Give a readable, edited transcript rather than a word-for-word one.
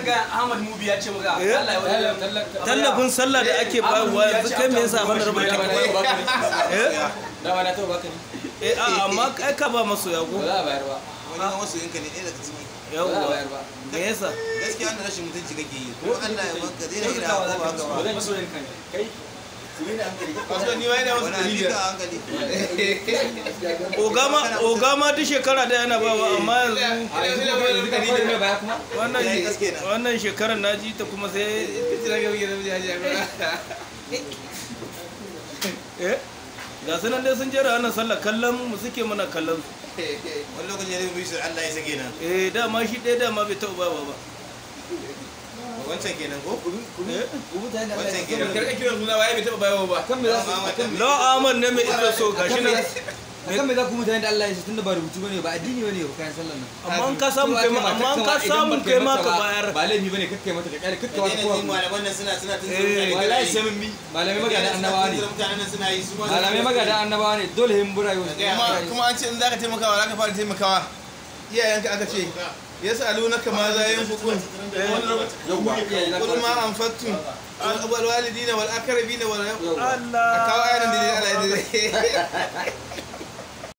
ga Ahmad Mubi ya ce muga Allah ya wani tallafin sallah da ake bayarwa yanzu kai me yasa wannan rubuta da wani to baka ne amma kai ka ba masu yago ba za a bayar ba wani wasu yanka ne ɗaya daga ciki yawa me yasa gaskiya wannan rashin mutunci kake yi ko Allah ya baka zai ina ko ba haka ba maso yanka ne kai wasu ni wai da wasu dalilin hankali ogama duk shekara da yana bawa amma yanzu wannan shekarar na ji ta kuma sai ga sunan dai sun jera wannan sallah kallon mu suke mana kallon wani lokacin ne bai su Allah ya sake nan dama shi ɗaya dama bai taɓa bawa ba wancan kenan ko wancan kenan karka kiran suna waye bai taba bayo ba kan me za su lawa aman ne mai iso so gashi nan kan me za ku mutane da Allah ya shi tunda ba rubutu bane ba addini bane ba kayan sallan nan amma ka samu kai ma ka bayar ba laifi bane kakkai mata da kare kakkai wata kowa malaman nan suna tun wallahi sai mun bi malamai magana annabawa ne mutanen nan suna yi su ma malamai magana annabawa ne dole hin burayo kuma an ce in zaka taimakawa zaka fara taimakawa iyayenka aka ce yas'alunaka ma za yunfiqun qul ma anfaqtum wal walidina wal aqrabina wal Allah kawo ayanan da Allah ya